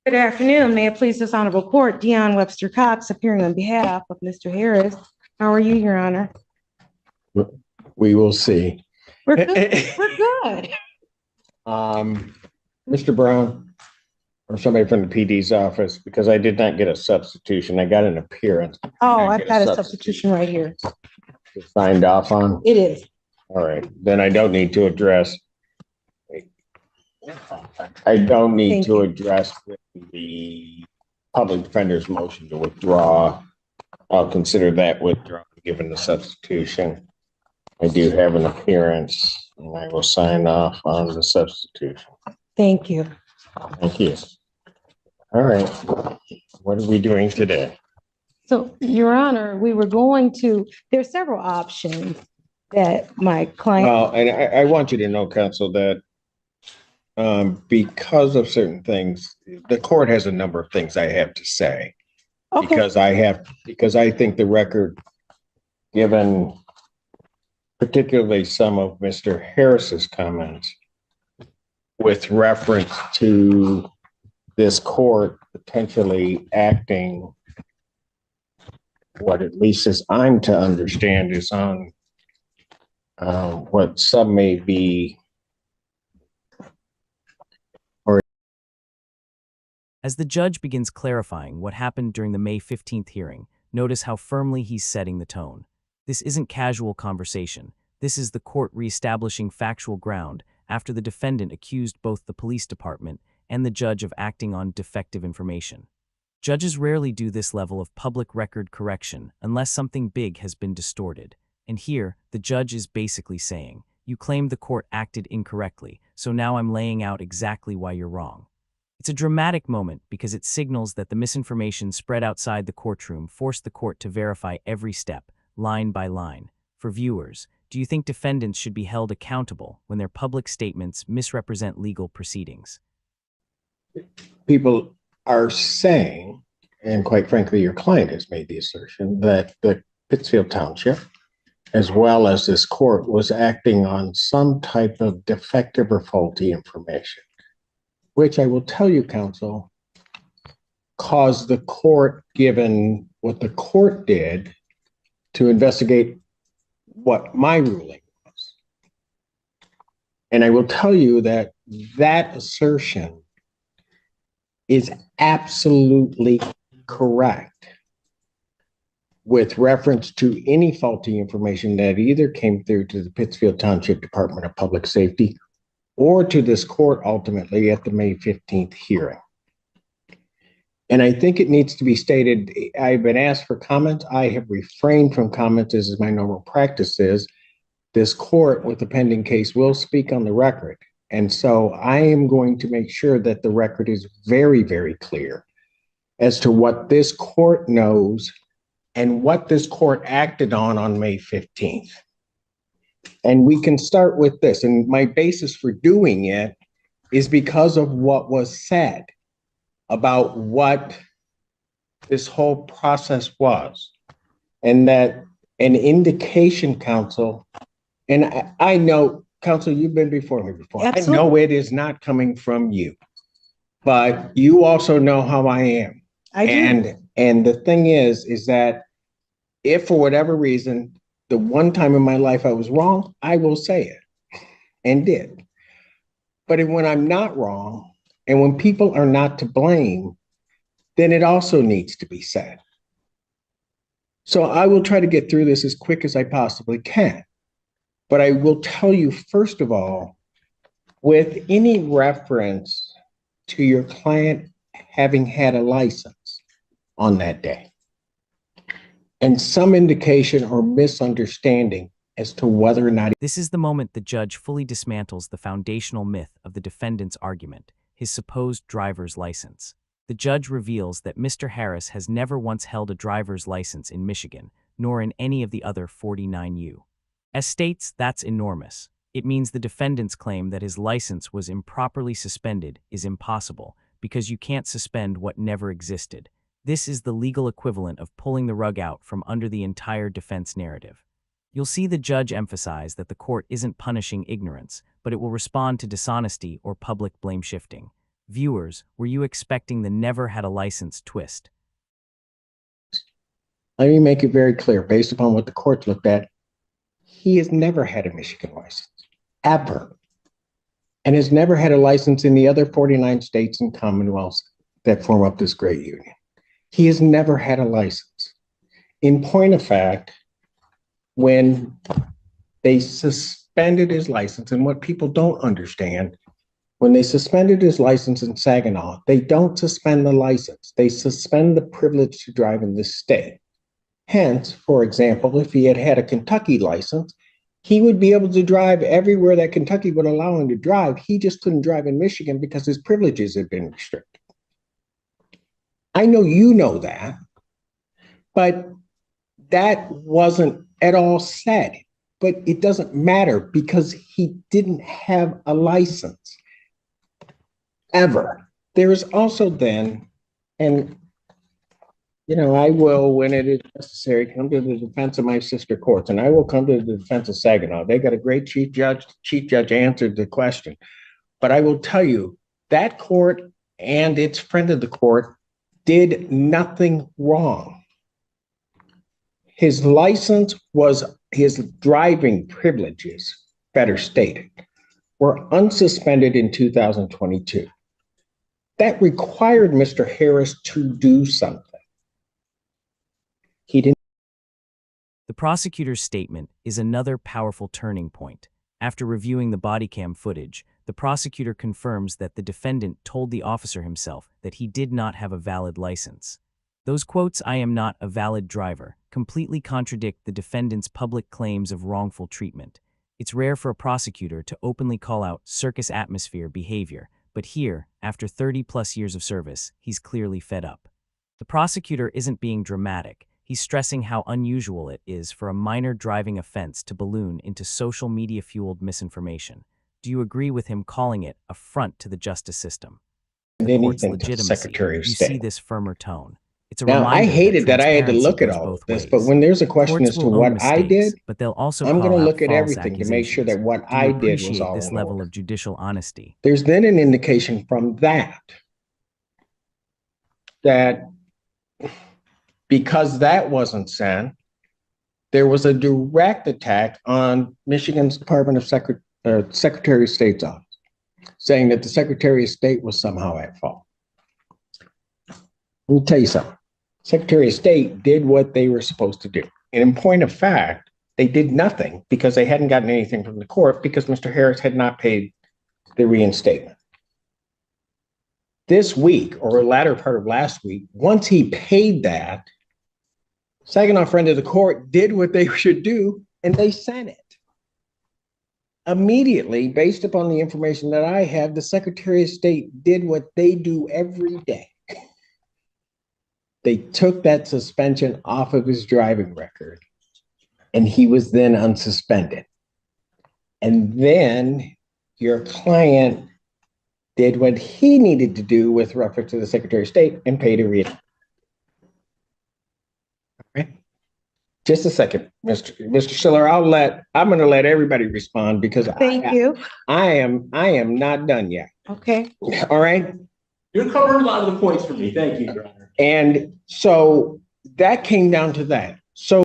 Good afternoon. May it please this honorable court, Dion Webster Cox appearing on behalf of Mr. Harris. How are you, Your Honor? We will see. We're good. We're good. Mr. Brown, or somebody from the PD's office, because I did not get a substitution. I got an appearance. Oh, I've got a substitution right here. Signed off on? It is. All right, then I don't need to address. The public defender's motion to withdraw. I'll consider that withdrawn given the substitution. I do have an appearance and I will sign off on the substitution. Thank you. Thank you. All right. What are we doing today? So, Your Honor, there's several options that my client. Well, and I want you to know, counsel, that because of certain things, the court has a number of things I have to say. Okay. Because I think the record, given particularly some of Mr. Harris's comments with reference to this court potentially acting, what at least as I'm to understand is on what some may be. As the judge begins clarifying what happened during the May 15th hearing, notice how firmly he's setting the tone. This isn't casual conversation. This is the court reestablishing factual ground after the defendant accused both the police department and the judge of acting on defective information. Judges rarely do this level of public record correction unless something big has been distorted. And here, the judge is basically saying, you claimed the court acted incorrectly, so now I'm laying out exactly why you're wrong. It's a dramatic moment because it signals that the misinformation spread outside the courtroom forced the court to verify every step, line by line. For viewers, do you think defendants should be held accountable when their public statements misrepresent legal proceedings? People are saying, and quite frankly, your client has made the assertion that the Pittsfield Township, as well as this court, was acting on some type of defective or faulty information, which I will tell you, counsel, caused the court, given what the court did, to investigate what my ruling was. And I will tell you that that assertion is absolutely correct with reference to any faulty information that either came through to the Pittsfield Township Department of Public Safety or to this court ultimately at the May 15th hearing. And I think it needs to be stated, I've been asked for comments. I have refrained from comments as my normal practice is. This court with the pending case will speak on the record. And so I am going to make sure that the record is very, very clear as to what this court knows and what this court acted on May 15th. And we can start with this. And my basis for doing it is because of what was said about what this whole process was. And that an indication, counsel, and I know, counsel, you've been before me before. Absolutely. I know it is not coming from you, but you also know how I am. I do. And the thing is that if for whatever reason, the one time in my life I was wrong, I will say it, and did. But when I'm not wrong, and when people are not to blame, then it also needs to be said. So I will try to get through this as quick as I possibly can. But I will tell you, first of all, with any reference to your client having had a license on that day, and some indication or misunderstanding as to whether or not. This is the moment the judge fully dismantles the foundational myth of the defendant's argument, his supposed driver's license. The judge reveals that Mr. Harris has never once held a driver's license in Michigan, nor in any of the other 49 U. As states, that's enormous. It means the defendant's claim that his license was improperly suspended is impossible, because you can't suspend what never existed. This is the legal equivalent of pulling the rug out from under the entire defense narrative. You'll see the judge emphasize that the court isn't punishing ignorance, but it will respond to dishonesty or public blame shifting. Viewers, were you expecting the never had a license twist? Let me make it very clear, based upon what the court looked at, he has never had a Michigan license, ever, and has never had a license in the other 49 states and commonwealths that form up this great union. He has never had a license. In point of fact, when they suspended his license, and what people don't understand, when they suspended his license in Saginaw, they don't suspend the license. They suspend the privilege to drive in this state. Hence, for example, if he had had a Kentucky license, he would be able to drive everywhere that Kentucky would allow him to drive. He just couldn't drive in Michigan because his privileges had been restricted. I know you know that, but that wasn't at all said. But it doesn't matter because he didn't have a license ever. There is also then, and I will, when it is necessary, come to the defense of my sister courts, and I will come to the defense of Saginaw. They got a great chief judge. Chief judge answered the question. But I will tell you, that court and its friend of the court did nothing wrong. His license was, his driving privileges, better stated, were unsuspended in 2022. That required Mr. Harris to do something. He didn't. The prosecutor's statement is another powerful turning point. After reviewing the body cam footage, the prosecutor confirms that the defendant told the officer himself that he did not have a valid license. Those quotes, "I am not a valid driver," completely contradict the defendant's public claims of wrongful treatment. It's rare for a prosecutor to openly call out circus atmosphere behavior, but here, after 30-plus years of service, he's clearly fed up. The prosecutor isn't being dramatic. He's stressing how unusual it is for a minor driving offense to balloon into social media-fueled misinformation. Do you agree with him calling it a affront to the justice system? The court's Anything to the legitimacy, Secretary of you State. see this firmer tone. It's a Now, I reminder hated that I had to transparency look at goes all of both this, ways. but when there's a question Courts as to will own what I mistakes, did, but they'll also I'm call going to out look at false everything to make sure that accusations. what Do you I did was appreciate all this in level order. of judicial honesty? There's then an indication from that because that wasn't sent, there was a direct attack on Michigan's Department of Secretary of State's office, saying that the Secretary of State was somehow at fault. Let me tell you something. Secretary of State did what they were supposed to do. And in point of fact, they did nothing because they hadn't gotten anything from the court because Mr. Harris had not paid the reinstatement. This week, or the latter part of last week, once he paid that, Saginaw friend of the court did what they should do, and they sent it. Immediately, based upon the information that I have, the Secretary of State did what they do every day. They took that suspension off of his driving record, and he was then unsuspended. And then your client did what he needed to do with reference to the Secretary of State and paid a reinstatement. Just a second, Mr. Schiller. I'm going to let everybody respond because Thank you. I am not done yet. Okay. All right. You're covering a lot of the points for me. Thank you, Your Honor. And so that came down to that. So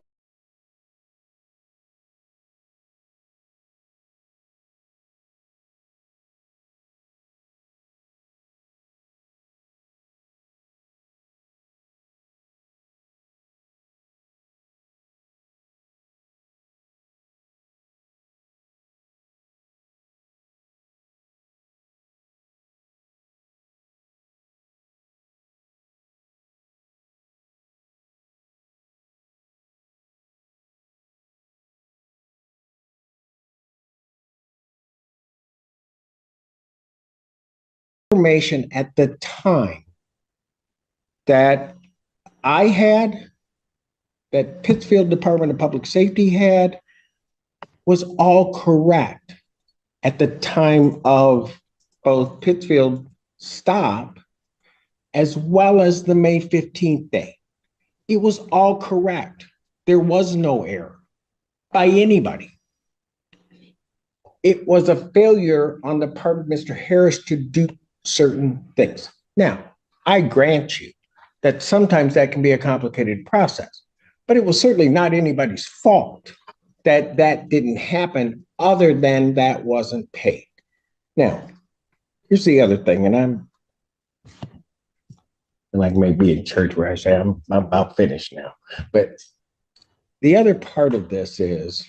information at the time that I had, that Pittsfield Department of Public Safety had, was all correct at the time of both Pittsfield stop as well as the May 15th day. It was all correct. There was no error by anybody. It was a failure on the part of Mr. Harris to certain things. Now, I grant you that sometimes that can be a complicated process, but it was certainly not anybody's fault that that didn't happen other than that wasn't paid. Now, here's the other thing, and I'm like maybe in church where I say I'm about finished now, but the other part of this is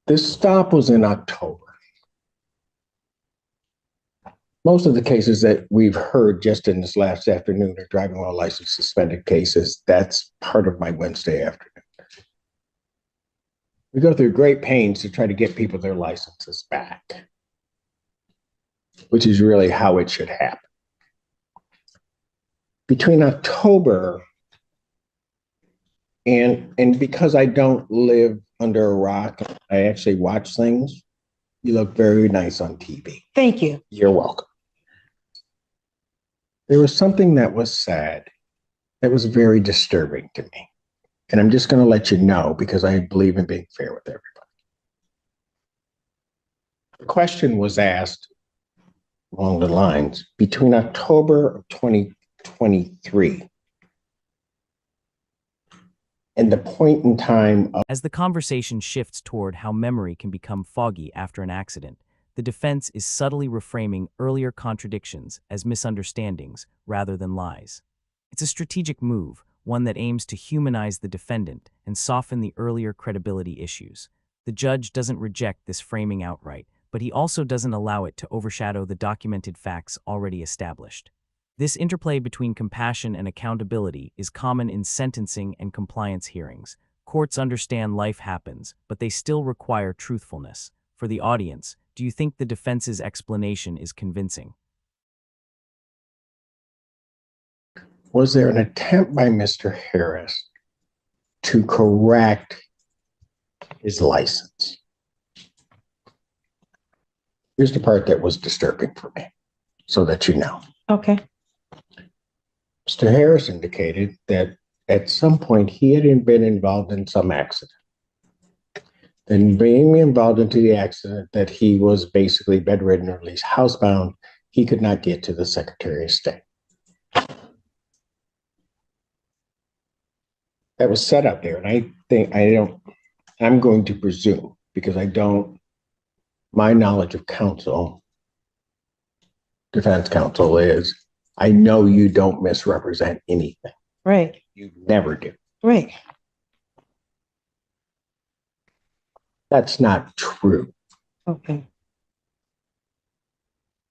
this stop was in October. Most of the cases that we've heard just in this last afternoon are driving while license suspended cases. That's part of my Wednesday afternoon. We go through great pains to try to get people their licenses back, which is really how it should happen. Between October and because I don't live under a rock, I actually watch things. You look very nice on TV. Thank you. You're welcome. There was something that was said that was very disturbing to me. And I'm just going to let you know because I believe in being fair with everybody. The question was asked along the lines between October of 2023 and the point in time of As the conversation shifts toward how memory can become foggy after an accident, the defense is subtly reframing earlier contradictions as misunderstandings rather than lies. It's a strategic move, one that aims to humanize the defendant and soften the earlier credibility issues. The judge doesn't reject this framing outright, but he also doesn't allow it to overshadow the documented facts already established. This interplay between compassion and accountability is common in sentencing and compliance hearings. Courts understand life happens, but they still require truthfulness. For the audience, do you think the defense's explanation is convincing? was there an attempt by Mr. Harris to correct his license? Here's the part that was disturbing for me, so that you know. Okay. Mr. Harris indicated that at some point he had been involved in some accident. And being involved into the accident, that he was basically bedridden or at least housebound, he could not get to the Secretary of State. That was set up there, and I'm going to presume, because my knowledge of counsel, defense counsel is, I know you don't misrepresent anything. Right. You never do. Right. That's not true. Okay.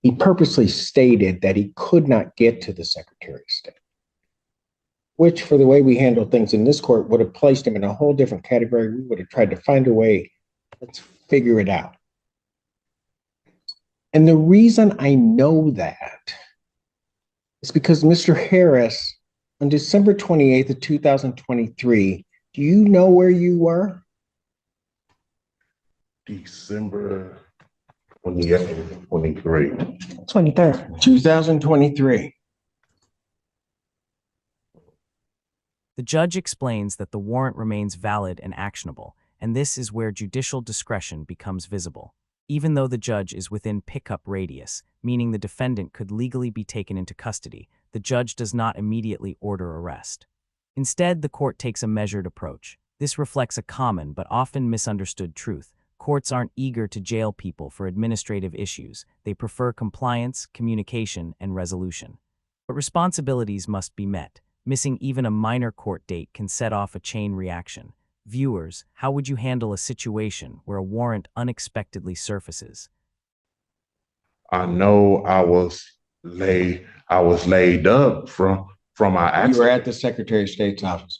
He purposely stated that he could not get to the Secretary of State, which, for the way we handle things in this court, would have placed him in a whole different category. We would have tried to find a way. Let's figure it out. And the reason I know that is because Mr. Harris, on December 28th of 2023, do you know where you were? December 28th, 23. 23rd. 2023. The judge explains that the warrant remains valid and actionable, and this is where judicial discretion becomes visible. Even though the judge is within pickup radius, meaning the defendant could legally be taken into custody, the judge does not immediately order arrest. Instead, the court takes a measured approach. This reflects a common but often misunderstood truth. Courts aren't eager to jail people for administrative issues. They prefer compliance, communication, and resolution. But responsibilities must be met. Missing even a minor court date can set off a chain reaction. Viewers, how would you handle a situation where a warrant unexpectedly surfaces? I know I was laid up from our accident. You were at the Secretary of State's office.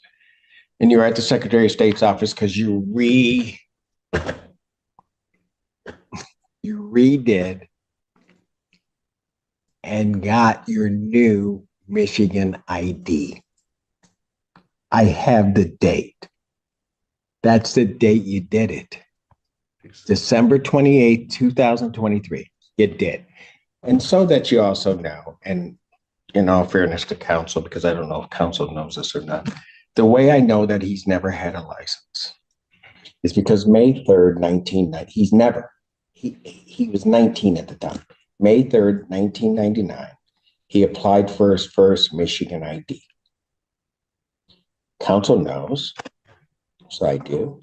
And you were at the Secretary of State's office because you redid and got your new Michigan ID. I have the date. That's the date you did it. December 28th, 2023. You did. And so that you also know, and in all fairness to counsel, because I don't know if counsel knows this or not, the way I know that he's never had a license is because May 3rd, 1990, he was 19 at the time. May 3rd, 1999. He applied for his first Michigan ID. Council knows, so I do.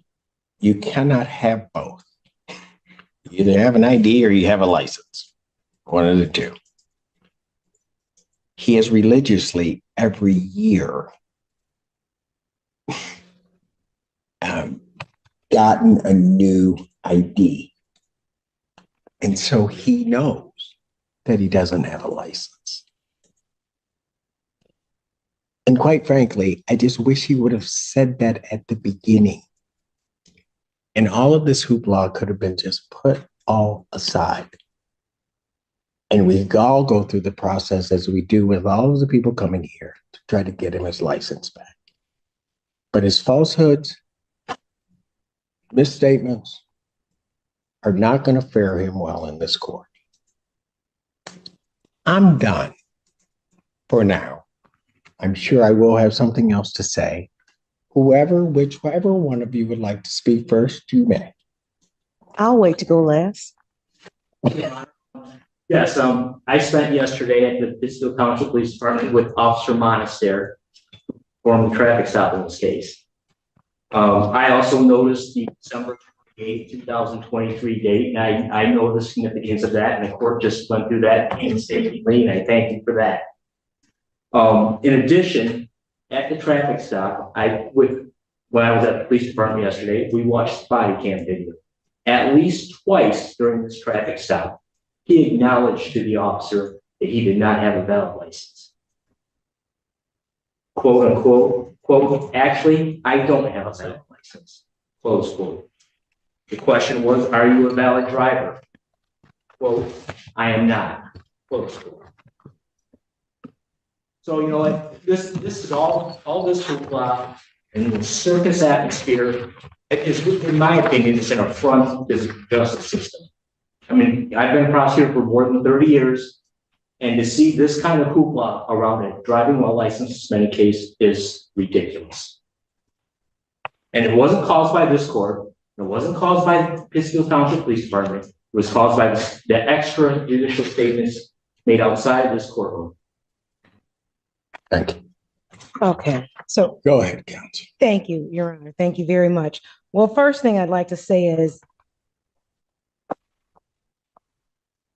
You cannot have both. You either have an ID or you have a license. One of the two. He has religiously every year gotten a new ID. And so he knows that he doesn't have a license. And quite frankly, I just wish he would have said that at the beginning. And all of this hoopla could have been just put all aside. And we all go through the process as we do with all of the people coming here to try to get him his license back. But his falsehoods, misstatements are not going to fare him well in this court. I'm done for now. I'm sure I will have something else to say. Whichever one of you would like to speak first, you may. I'll wait to go last. Yes, I spent yesterday at the Pittsfield Township Police Department with Officer Monaster performing the traffic stop in this case. I also noticed the December 28, 2023 date, and I know the significance of that, and the court just went through that painstakingly, and I thank you for that. In addition, at the traffic stop, when I was at the police department yesterday, we watched body cam video. At least twice during this traffic stop, he acknowledged to the officer that he did not have a valid license. Quote unquote, quote, actually, I don't have a valid license, close quote. The question was, are you a valid driver? Quote, I am not, close quote. So, you know what, this is all this hoopla and the circus atmosphere is, in my opinion, is an affront to the justice system. I mean, I've been a prosecutor for more than 30 years, and to see this kind of hoopla around a driving while licensed suspended case is ridiculous. And it wasn't caused by this court. It wasn't caused by the Pittsfield Township Police Department. It was caused by the extra judicial statements made outside this courtroom. Thank you. Okay, so Go ahead, counsel. thank you, Your Honor. Thank you very much. Well, first thing I'd like to say is,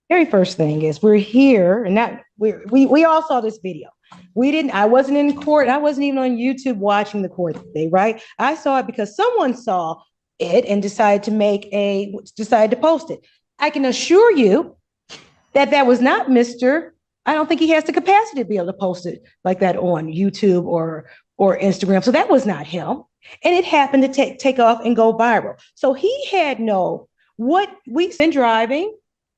very first thing is we're here and that we all saw this video. I wasn't in court. I wasn't even on YouTube watching the court today, right? I saw it because someone saw it and decided to post it. I can assure you that was not Mr. I don't think he has the capacity to be able to post it like that on YouTube or Instagram. So that was not him. And it happened to take off and go viral. So he had what we've been driving,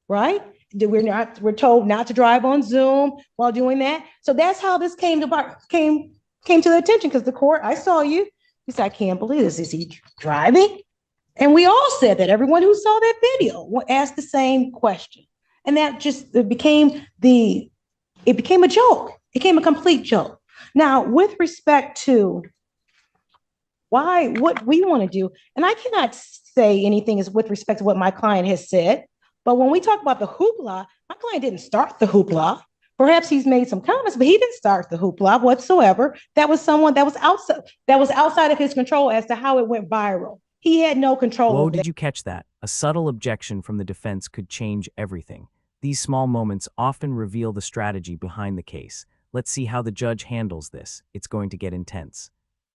right? We're told not to drive on Zoom while doing that. So that's how this came to the attention, because the court, I saw you. He said, I can't believe this. Is he driving? And we all said that. Everyone who saw that video asked the same question. And that just became a joke. It became a complete joke. Now, with respect to what we want to do, and I cannot say anything is with respect to what my client has said, but when we talk about the hoopla, my client didn't start the hoopla. Perhaps he's made some comments, but he didn't start the hoopla whatsoever. That was someone that was outside of his control as to how it went viral. He had no control. Whoa, did you catch that? A subtle objection from the defense could change everything. These small moments often reveal the strategy behind the case. Let's see how the judge handles this. It's going to get intense.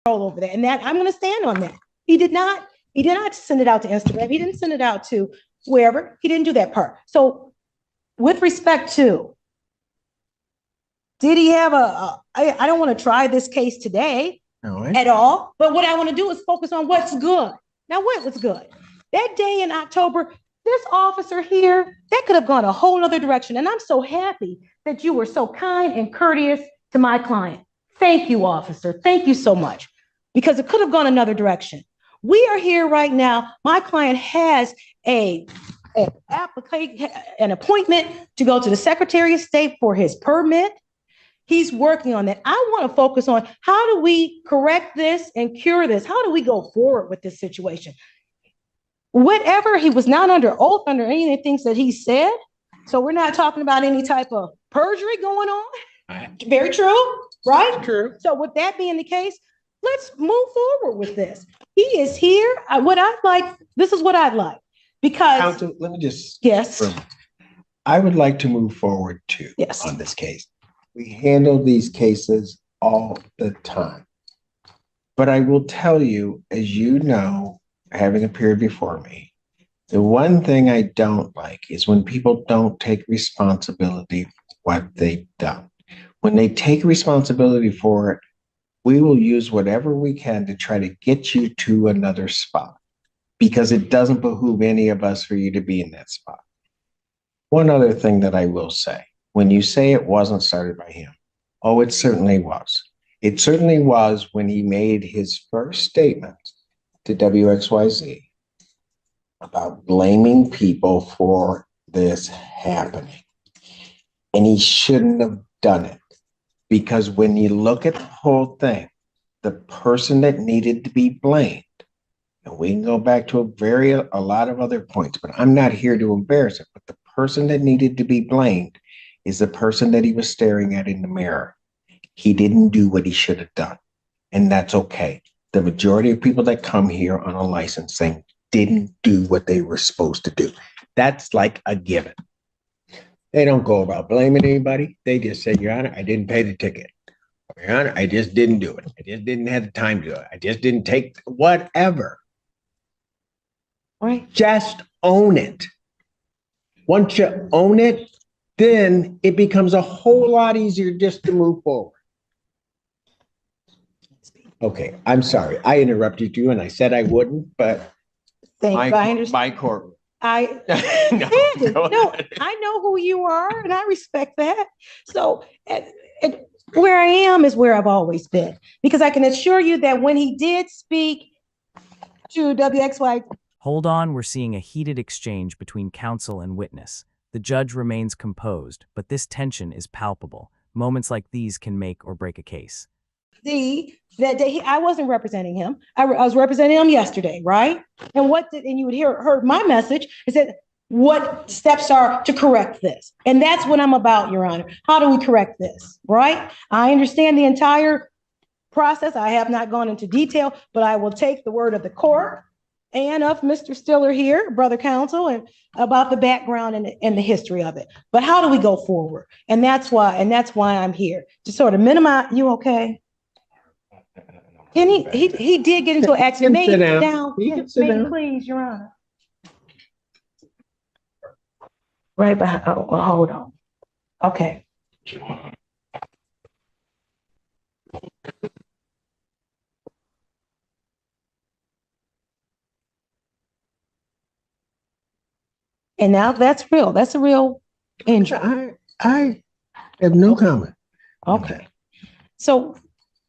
Over that, and that I'm going to stand on that. He did not send it out to Instagram. He didn't send it out to wherever. He didn't do that part. So with respect to, did he have I don't want to try this case today at all, but what I want to do is focus on what's good. Now, what was good? That day in October, this officer here, that could have gone a whole other direction. And I'm so happy that you were so kind and courteous to my client. Thank you, officer. Thank you so much, because it could have gone another direction. We are here right now. My client has an appointment to go to the Secretary of State for his permit. He's working on that. I want to focus on how do we correct this and cure this? How do we go forward with this situation? whatever, he was not under oath under any of the things that he said. So we're not talking about any type of perjury going on. Very true, right? True. So with that being the case, let's move forward with this. He is here. What I'd like, this is what I'd like, because Counsel, let me just. yes, I would like to move forward too. Yes. On this case. We handle these cases all the time. But I will tell you, as you know, having appeared before me, the one thing I don't like is when people don't take responsibility for what they've done. When they take responsibility for it, we will use whatever we can to try to get you to another spot, because it doesn't behoove any of us for you to be in that spot. One other thing that I will say, when you say it wasn't started by him, oh, it certainly was. It certainly was when he made his first statement to WXYZ about blaming people for this happening. And he shouldn't have done it, because when you look at the whole thing, the person that needed to be blamed, and we can go back to a lot of other points, but I'm not here to embarrass it, but the person that needed to be blamed is the person that he was staring at in the mirror. He didn't do what he should have done, and that's okay. The majority of people that come here on a licensing didn't do what they were supposed to do. That's like a given. They don't go about blaming anybody. They just say, Your Honor, I didn't pay the ticket. Your Honor, I just didn't do it. I just didn't have the time to do it. I just didn't take whatever. right. Just own it. Once you own it, then it becomes a whole lot easier just to move forward. Okay, I'm sorry. I interrupted you and I said I wouldn't, but Thank you. I understand. my court. I understand. No, I know who you are, and I respect that. So, and where I am is where I've always been, because I can assure you that when he did speak to WXY. Hold on, we're seeing a heated exchange between counsel and witness. The judge remains composed, but this tension is palpable. Moments like these can make or break a case. That day, I wasn't representing him. I was representing him yesterday, right? And and you would heard my message. It said, what steps are to correct this? And that's what I'm about, Your Honor. How do we correct this, right? I understand the entire process. I have not gone into detail, but I will take the word of the court and of Mr. Stiller here, brother counsel, and about the background and the history of it. But how do we go forward? And that's why I'm here, to sort of minimize. You okay? And he did get into an accident. May he sit down? Please, Your Honor. Right behind. Oh, well, hold on. Okay. And now that's real. That's a real injury. I have no comment. Okay. So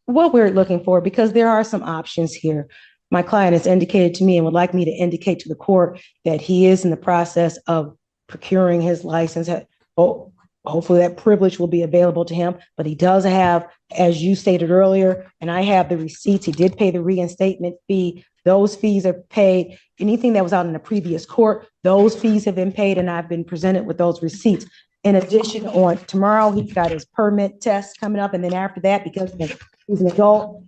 what we're looking for, because there are some options here. My client has indicated to me and would like me to indicate to the court that he is in the process of procuring his license. Hopefully that privilege will be available to him, but he does have, as you stated earlier, and I have the receipts. He did pay the reinstatement fee. Those fees are paid. Anything that was out in the previous court, those fees have been paid, and I've been presented with those receipts. In addition, on tomorrow, he's got his permit test coming up, and then after that, because he's an adult,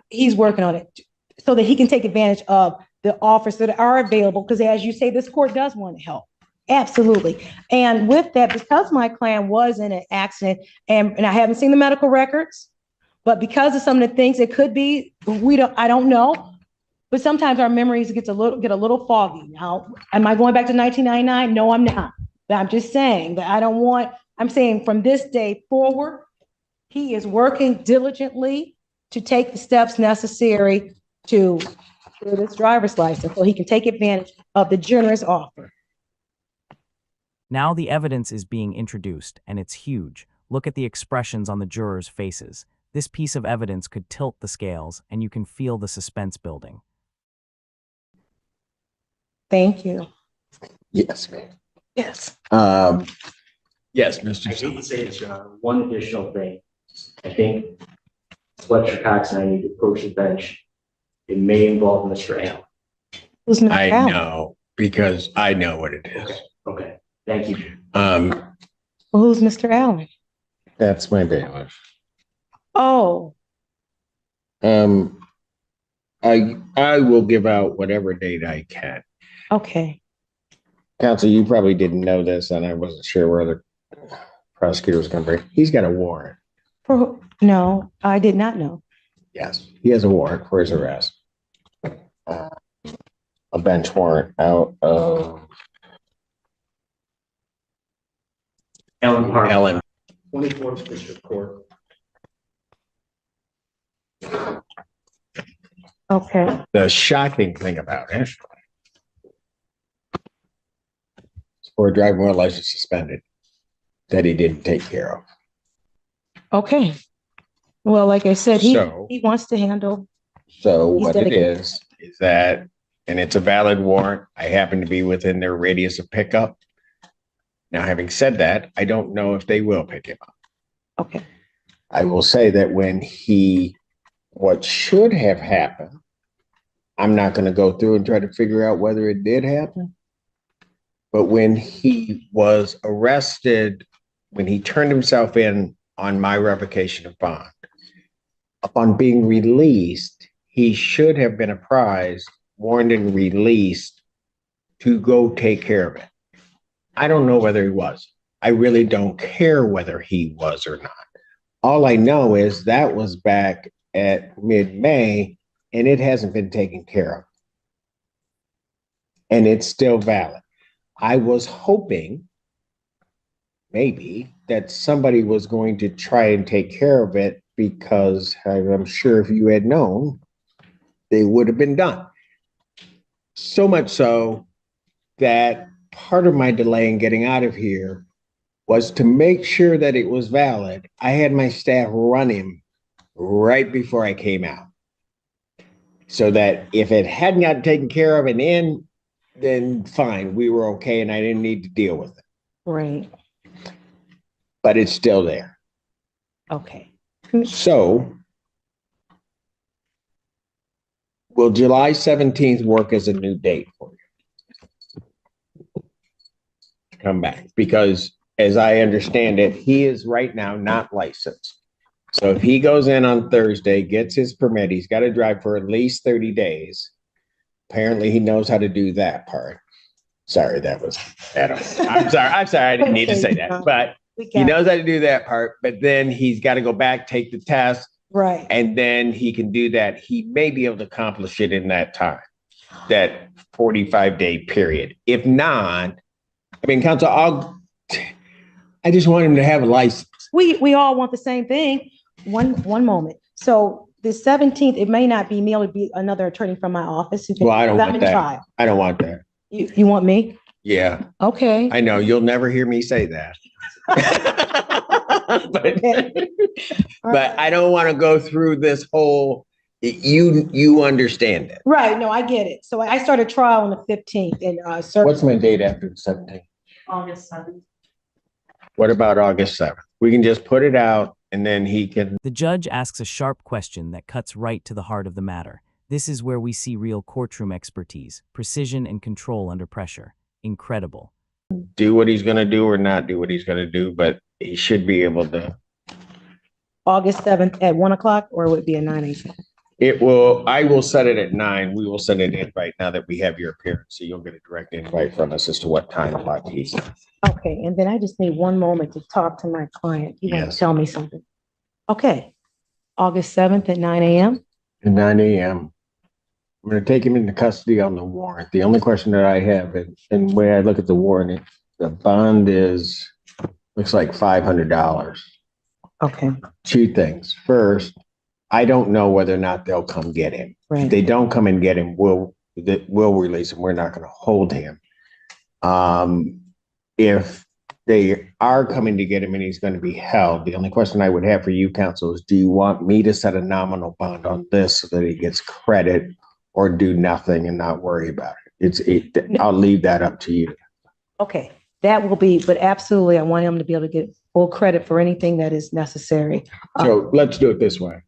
he's working on it so that he can take advantage of the offers that are available, because as you say, this court does want to help. Absolutely. And with that, because my client was in an accident, and I haven't seen the medical records, but because of some of the things it could be, I don't know. But sometimes our memories get a little foggy. Now, am I going back to 1999? No, I'm not. But I'm just saying that I'm saying from this day forward, he is working diligently to take the steps necessary to get his driver's license so he can take advantage of the generous offer. Now the evidence is being introduced, and it's huge. Look at the expressions on the jurors' faces. This piece of evidence could tilt the scales, and you can feel the suspense building. Thank you. Yes, ma'am. Yes. Yes, I Mr. hate to say this, Your Honor, one additional thing. I think Fletcher Cox and I need to approach the bench. It may involve Mr. Allen. Who's Mr. I Allen? know. because I know what it is. Okay, okay, thank you. Well, who's Mr. Allen? That's my bailiff. Oh, I will give out whatever date I can. okay. Counsel, you probably didn't know this, and I wasn't sure where the prosecutor was going to bring. He's got a warrant. No, I did not know. Yes, he has a warrant for his arrest. A bench warrant out of Ellen Park. Ellen. 24th District Court. Okay. The shocking thing about it, for a driving while license suspended, that he didn't take care of. Okay. Well, like I said, So- he wants to handle. So He's what it dedicated. is that, and it's a valid warrant. I happen to be within their radius of pickup. Now, having said that, I don't know if they will pick him up. Okay. I will say that what should have happened, I'm not going to go through and try to figure out whether it did happen. But when he was arrested, when he turned himself in on my revocation of bond, upon being released, he should have been apprised, warned, and released to go take care of it. I don't know whether he was. I really don't care whether he was or not. All I know is that was back at mid-May, and it hasn't been taken care of. And it's still valid. I was hoping maybe that somebody was going to try and take care of it, because I'm sure if you had known, they would have been done. So much so that part of my delay in getting out of here was to make sure that it was valid. I had my staff run him right before I came out, so that if it hadn't gotten taken care of and in, then fine, we were okay and I didn't need to deal with it. Right. But it's still there. Okay. So will July 17th work as a new date for you? Come back, because as I understand it, he is right now not licensed. So if he goes in on Thursday, gets his permit, he's got to drive for at least 30 days. Apparently he knows how to do that part. Sorry, that was Adam. I'm sorry, I didn't need to say that, but he knows how to do that part, but then he's got to go back, take the test, Right. and then he can do that. He may be able to accomplish it in that time, that 45-day period. If not, I mean, counsel, I just want him to have a license. We all want the same thing. One moment. So the 17th, it may not be me, it'll be another attorney from my office who can. Well, I don't I'm want in that. trial. I don't want that. You want me? Yeah, Okay. I know. You'll never hear me say that. But I don't want to go through this whole, you understand it. Right. No, I get it. So I started trial on the 15th and What's my date after the 17th? August 7th. What about August 7th? We can just put it out and then he can. The judge asks a sharp question that cuts right to the heart of the matter. This is where we see real courtroom expertise, precision, and control under pressure. Incredible. Do what he's going to do or not do what he's going to do, but he should be able to. August 7th at 1 o'clock, or would it be at 9 a.m.? I will set it at 9. We will send it in right now that we have your appearance. So you'll get a direct invite from us as to what time block he's. Okay. And then I just need one moment to talk to my client. You want to Yes. tell me something? Okay. August 7th at 9 a.m. At 9 a.m. I'm going to take him into custody on the warrant. The only question that I have, and the way I look at the warrant, the bond looks like $500. Okay. Two things. First, I don't know whether or not they'll come get him. If Right. they don't come and get him, we'll release him. We're not going to hold him. If they are coming to get him and he's going to be held, the only question I would have for you, counsel, is do you want me to set a nominal bond on this so that he gets credit, or do nothing and not worry about it? I'll leave that up to you. Okay. That will be, but absolutely, I want him to be able to get full credit for anything that is necessary. So let's do it this way.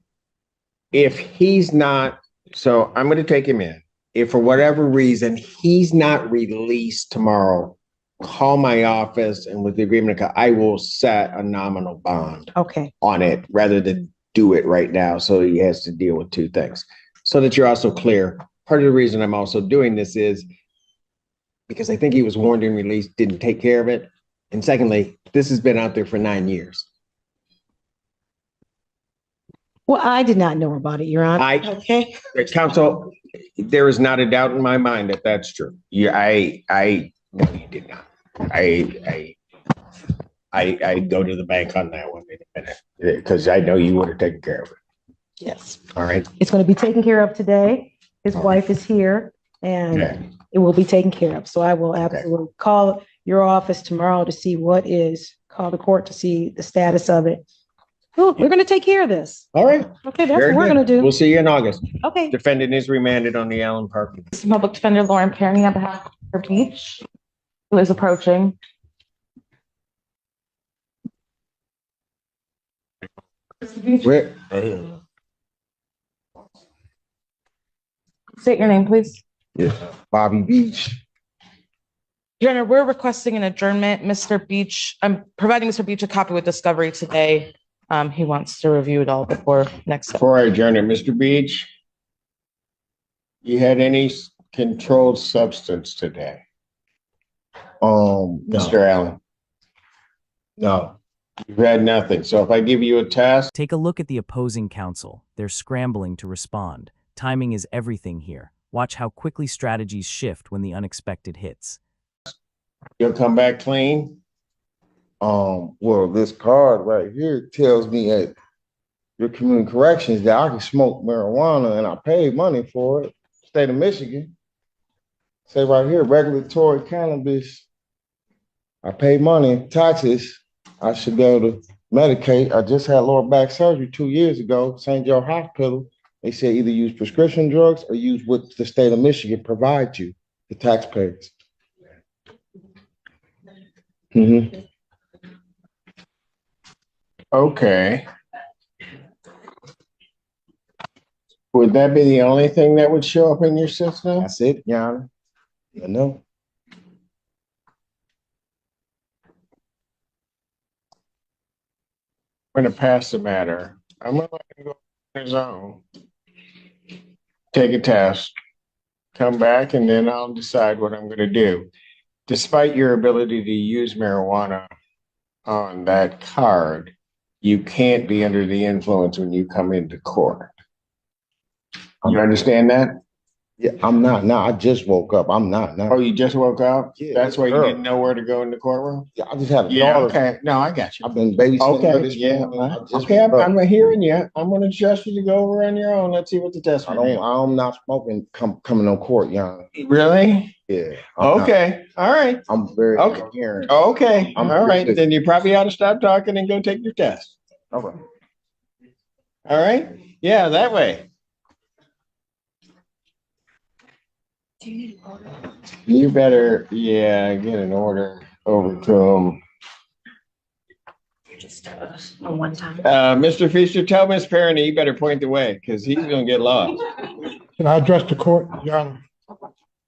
If he's not, so I'm going to take him in. if for whatever reason he's not released tomorrow, call my office, and with the agreement, I will set a nominal bond Okay. on it rather than do it right now. So he has to deal with two things. So that you're also clear. Part of the reason I'm also doing this is because I think he was warned and released, didn't take care of it. And secondly, this has been out there for 9 years. Well, I did not know about it, Your Honor. Okay. Counsel, there is not a doubt in my mind that that's true. Yeah, no, you did not. I go to the bank on that one in a minute because I know you would have taken care of it. Yes. All right. It's going to be taken care of today. His wife is here and it will be taken care of. So I will absolutely call your office tomorrow to see call the court to see the status of it. We're going to take care of this. All right. Okay, that's what we're going to do. We'll see you in August. Okay. Defendant is remanded on the Allen Park. Public Defender Lauren Perry on behalf of Mr. Beach, who is approaching. Where? State your name, please. Yeah, Bobby Beach. Your Honor, we're requesting an adjournment. Mr. Beach, I'm providing Mr. Beach a copy with discovery today. He wants to review it all before next. Before I adjourn it, Mr. Beach, you had any controlled substance today? No. Mr. Allen? No. You've had nothing. So if I give you a test, Take a look at the opposing counsel. They're scrambling to respond. Timing is everything here. Watch how quickly strategies shift when the unexpected hits. you'll come back clean? Well, this card right here tells me at your community corrections that I can smoke marijuana and I paid money for it. State of Michigan. Say right here, regulatory cannabis. I pay money, taxes. I should be able to medicate. I just had lower back surgery 2 years ago, St. Joe Hospital. They said either use prescription drugs or use what the state of Michigan provides you, the taxpayers. Mm-hmm. Okay. Would that be the only thing that would show up in your system? That's it, Your Honor. I know. I'm gonna pass the matter. I'm gonna let him go on his own. Take a test, come back, and then I'll decide what I'm gonna do. Despite your ability to use marijuana on that card, you can't be under the influence when you come into court. You understand that? Yeah, I'm not. No, I just woke up. I'm not. No. Oh, you just woke up? Yeah, That's why you sure. didn't know where to go in the courtroom? Yeah, I just had a Yeah, daughter. okay. No, I got you. I've been babysitting her Okay, this yeah. morning. I just Okay, woke up. I'm hearing you. I'm gonna trust you to go over on your own. Let's see what the test is. I'm not smoking coming on court, Your Honor. Really? Yeah. I'm not. Okay, all right. I'm very Okay. coherent. Okay, I'm all right. pretty- Then you probably ought to stop talking and go take your test. Okay. All right? Yeah, that way. You better, yeah, get an order over to him. Just on one time. Mr. Fisher, tell Miss Perrin he better point the way because he's gonna get lost. Can I address the court, Your Honor?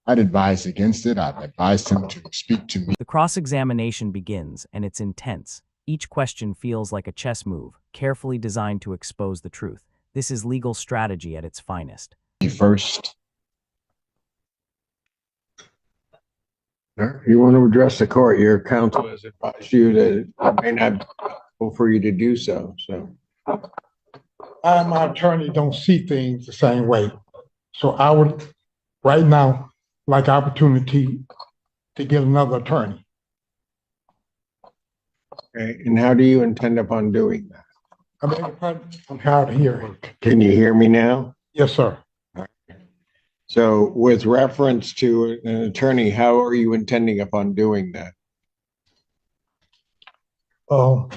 I'd advise against it. I've advised him to speak to me. The cross-examination begins, and it's intense. Each question feels like a chess move, carefully designed to expose the truth. This is legal strategy at its finest. First, If you want to address the court, your counsel has advised you that it may not be possible for you to do so, so. I and my attorney don't see things the same way. So I would, right now, like opportunity to get another attorney. Okay, and how do you intend upon doing that? I beg your pardon? I'm hard of hearing. Can you hear me now? Yes, sir. So with reference to an attorney, how are you intending upon doing that? I'm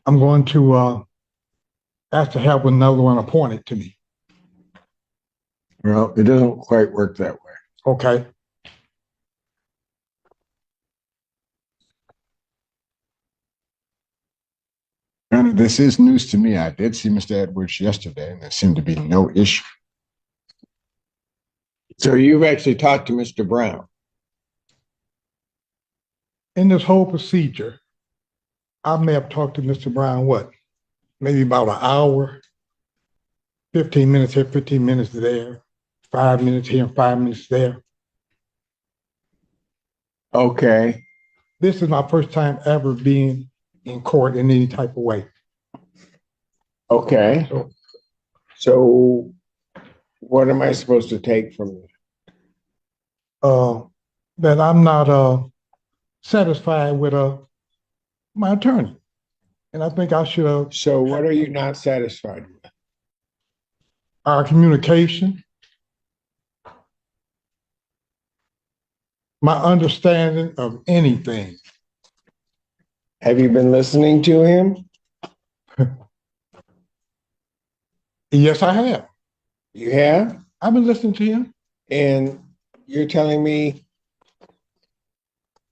going to ask to have another one appointed to me. Well, it doesn't quite work that way. Okay. and this is news to me. I did see Mr. Edwards yesterday, and there seemed to be no issue. So you've actually talked to Mr. Brown. In this whole procedure, I may have talked to Mr. Brown, maybe about an hour, 15 minutes here, 15 minutes there, 5 minutes here and 5 minutes there. Okay. This is my first time ever being in court in any type of way. Okay. So what am I supposed to take from you? That I'm not satisfied with my attorney. And I think I should have. So what are you not satisfied with? Our communication, my understanding of anything. Have you been listening to him? Yes, I have. You have? I've been listening to him. And you're telling me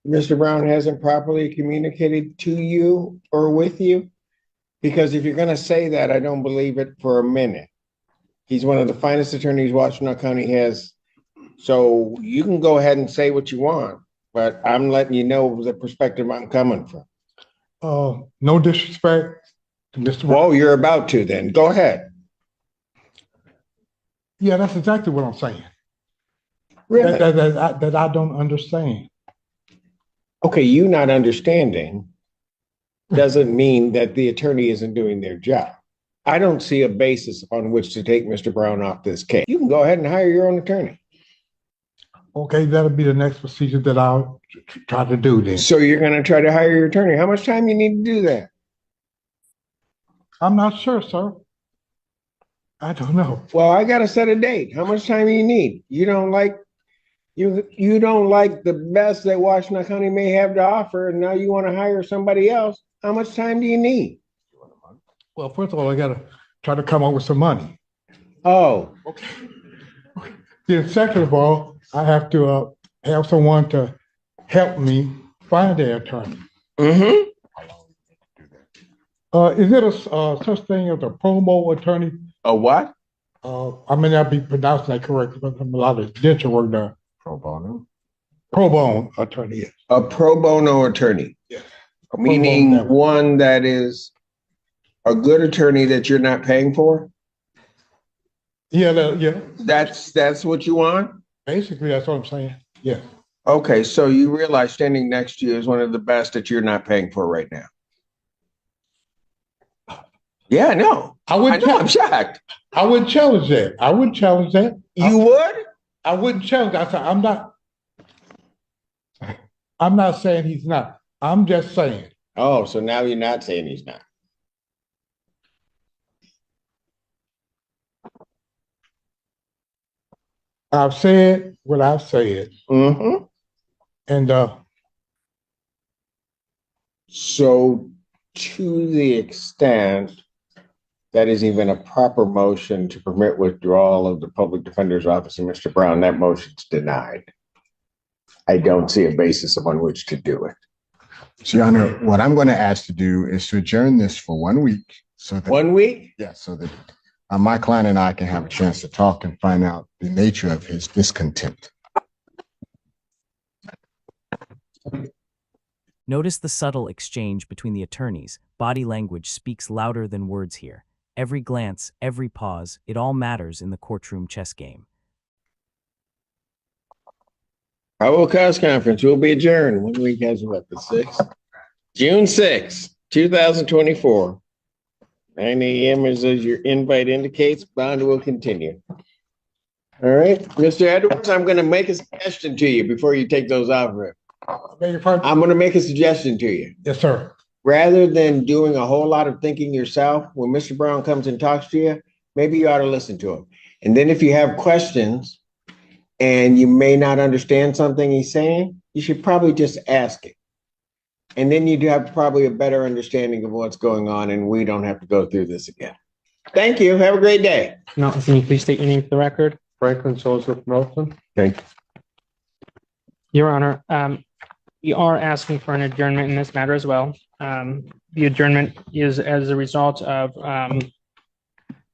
Mr. Brown hasn't properly communicated to you or with you? Because if you're going to say that, I don't believe it for a minute. He's one of the finest attorneys Washtenaw County has. So you can go ahead and say what you want, but I'm letting you know the perspective I'm coming from. No disrespect to Mr. Brown. Well, you're about to then. Go ahead. Yeah, that's exactly what I'm saying. Really? That I don't understand. Okay, you not understanding doesn't mean that the attorney isn't doing their job. I don't see a basis upon which to take Mr. Brown off this case. You can go ahead and hire your own attorney. Okay, that'll be the next procedure that I'll try to do then. So you're going to try to hire your attorney. How much time you need to do that? I'm not sure, sir. I don't know. Well, I got to set a date. How much time do you need? You don't like the best that Washtenaw County may have to offer, and now you want to hire somebody else. How much time do you need? Well, first of all, I got to try to come up with some money. Oh, okay. Then second of all, I have to have someone to help me find an attorney. Mm-hmm. Is it a such thing as a promo attorney? A what? I may not be pronouncing that correctly, but I'm a lot of dental work there. Pro bono. Pro bono attorney, yes. A pro bono attorney. Yes. Meaning one that is a good attorney that you're not paying for? Yeah. That's what you want? Basically, that's what I'm saying. Yeah. Okay, so you realize standing next to you is one of the best that you're not paying for right now. Yeah, I know. I'm shocked. I wouldn't challenge that. You would? I wouldn't challenge that. I'm not saying he's not. I'm just saying. Oh, so now you're not saying he's not. I've said what I've said. Mm-hmm. And so to the extent that is even a proper motion to permit withdrawal of the public defender's office and Mr. Brown, that motion's denied. I don't see a basis upon which to do it. So, Your Honor, what I'm going to ask to do is to adjourn this for 1 week. So that, 1 week? Yeah, so that my client and I can have a chance to talk and find out the nature of his discontent. Notice the subtle exchange between the attorneys. Body language speaks louder than words here. Every glance, every pause, it all matters in the courtroom chess game. Probable cause conference will be adjourned. 1 week has what, the 6th? June 6th, 2024. 9 a.m. as your invite indicates. Bond will continue. All right, Mr. Edwards, I'm going to make a suggestion to you before you take those off. I'm going to make a suggestion to you. yes, sir. Rather than doing a whole lot of thinking yourself, when Mr. Brown comes and talks to you, maybe you ought to listen to him. And then if you have questions and you may not understand something he's saying, you should probably just ask it. And then you'd have probably a better understanding of what's going on, and we don't have to go through this again. Thank you. Have a great day. Now, can you please state your name for the record? Franklin Joseph Melton. Okay. Your Honor, we are asking for an adjournment in this matter as well. The adjournment is as a result of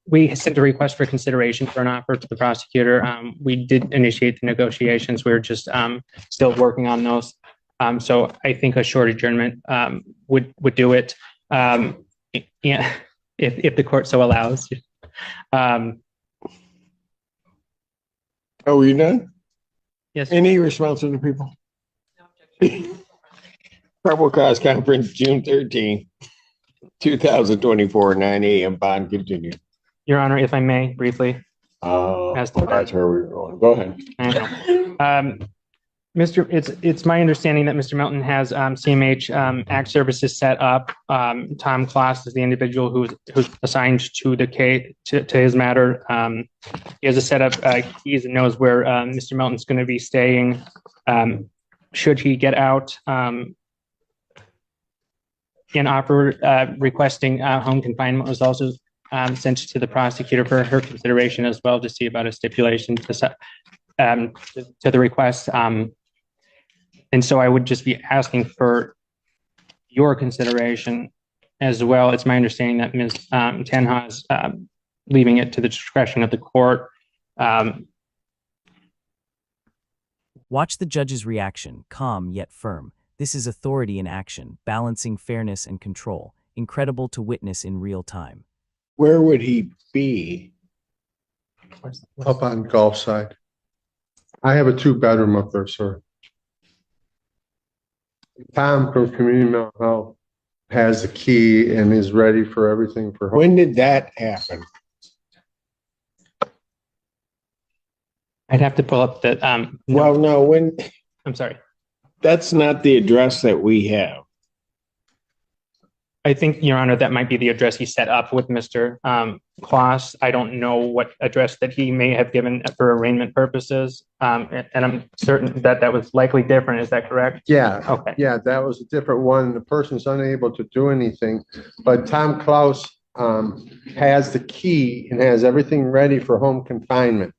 we sent a request for consideration for an offer to the prosecutor. We did initiate the negotiations. We're just still working on those. So I think a short adjournment would do it. Yeah, if the court so allows. Oh, were you done? Yes. Any response from the people? Probable cause conference, June 13, 2024, 9 a.m. Bond continued. Your Honor, if I may briefly. That's where we were going. Go ahead. I know. It's my understanding that Mr. Melton has CMH Act Services set up. Tom Kloss is the individual who's assigned to the case to his matter. He has a setup keys and knows where Mr. Melton's going to be staying. Should he get out, an offer requesting home confinement was also sent to the prosecutor for her consideration as well to see about a stipulation to the request. And so I would just be asking for your consideration as well. It's my understanding that Ms. Tenha is leaving it to the discretion of the court. Watch the judge's reaction, calm yet firm. This is authority in action, balancing fairness and control, incredible to witness in real time. Where would he be? Up on Gulf side. I have a 2-bedroom up there, sir. Tom from Community Mental Health has the key and is ready for everything for home. When did that happen? I'd have to pull up the. Well, no, when. I'm sorry. That's not the address that we have. I think, Your Honor, that might be the address he set up with Mr. Kloss. I don't know what address that he may have given for arraignment purposes. And I'm certain that that was likely different. Is that correct? Yeah. Okay. Yeah, that was a different one. The person's unable to do anything. But Tom Klaus has the key and has everything ready for home confinement.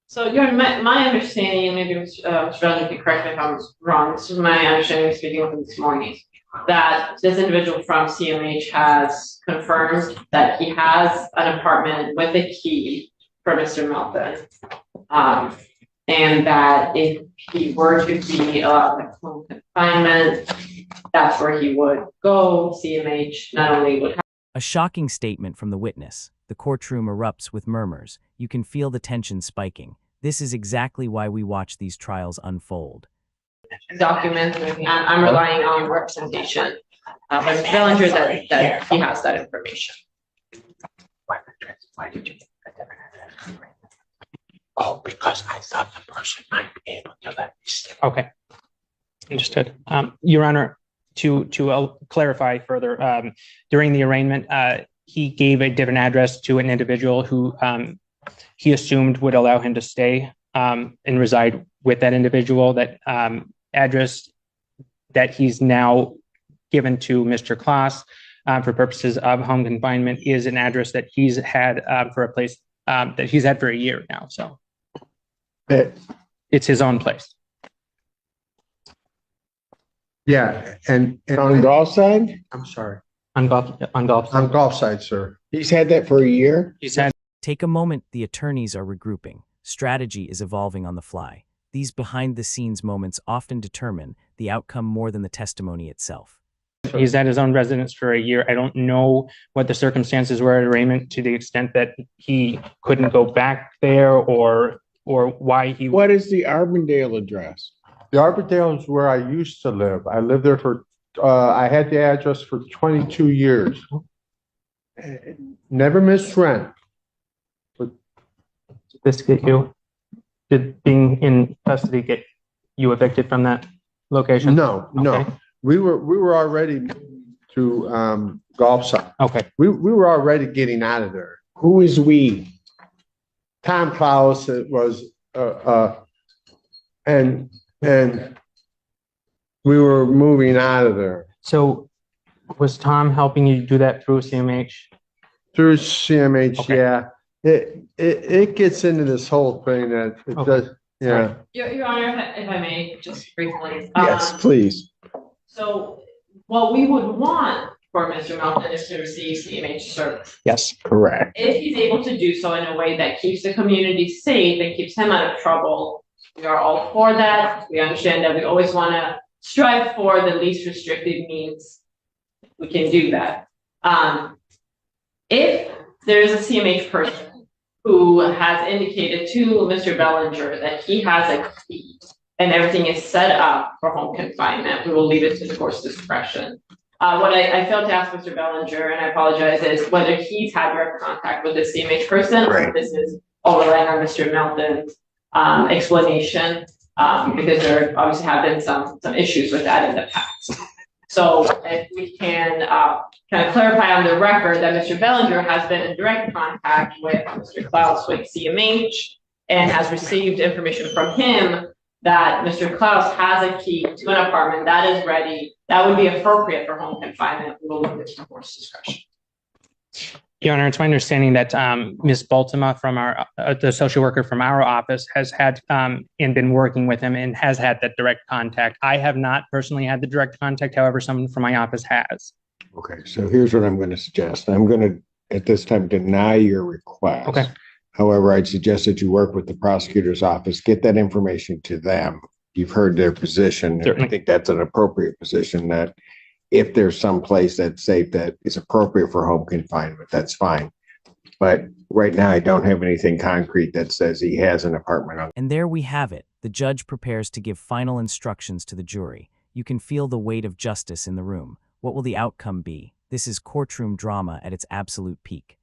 So, my understanding, and maybe Mr. Bellin can correct me if I'm wrong, this is my understanding speaking with him this morning, that this individual from CMH has confirmed that he has an apartment with a key for Mr. Melton. And that if he were to be allowed to home confinement, that's where he would go. CMH not only would have A shocking statement from the witness. The courtroom erupts with murmurs. You can feel the tension spiking. This is exactly why we watch these trials unfold. documents, and I'm relying on representation by Mr. Bellinger that he has that information. Why did you get that? Oh, because I thought the person might be able to let me stay. Okay, understood. Your Honor, to clarify further, during the arraignment, he gave a different address to an individual who he assumed would allow him to stay and reside with that individual. That address that he's now given to Mr. Kloss for purposes of home confinement is an address that he's had for a place that he's had for a year now. So it's his own place. Yeah, and on Gulf side? I'm sorry. On Gulf side, sir. He's had that for a year? He's had. Take a moment, the attorneys are regrouping. Strategy is evolving on the fly. These behind-the-scenes moments often determine the outcome more than the testimony itself. He's at his own residence for a year. I don't know what the circumstances were at arraignment to the extent that he couldn't go back there or why he. What is the Arbondale address? The Arbondale is where I used to live. I lived there for, I had the address for 22 years. Never missed rent. This get you? Did being in custody get you evicted from that location? No, no. We were already to Gulf side. Okay. We were already getting out of there. Who is we? Tom Klaus was and we were moving out of there. So was Tom helping you do that through CMH? Through CMH, Okay. yeah. It gets into this whole thing that it does, yeah. Your Honor, if I may, just briefly. Yes, please. So what we would want for Mr. Melton is to receive CMH service. Yes. Correct. If he's able to do so in a way that keeps the community safe and keeps him out of trouble, we are all for that. We understand that we always want to strive for the least restrictive means. We can do that. If there is a CMH person who has indicated to Mr. Bellinger that he has a key and everything is set up for home confinement, we will leave it to the court's discretion. What I failed to ask Mr. Bellinger, and I apologize, is whether he's had direct contact with the CMH person, or this is all relying on Mr. Melton's explanation, because there obviously have been some issues with that in the past. So if we can kind of clarify on the record that Mr. Bellinger has been in direct contact with Mr. Klaus with CMH and has received information from him that Mr. Klaus has a key to an apartment that is ready, that would be appropriate for home confinement. We will look at the court's discretion. Your Honor, it's my understanding that Ms. Baltima from our, the social worker from our office has had and been working with him and has had that direct contact. I have not personally had the direct contact, however, someone from my office has. Okay, so here's what I'm going to suggest. I'm going to, at this time, deny your request. Okay. However, I'd suggest that you work with the prosecutor's office, get that information to them. You've heard their position. And I think that's an appropriate position, that if there's some place that's safe that is appropriate for home confinement, that's fine. But right now, I don't have anything concrete that says he has an apartment. And there we have it. The judge prepares to give final instructions to the jury. You can feel the weight of justice in the room. What will the outcome be? This is courtroom drama at its absolute peak.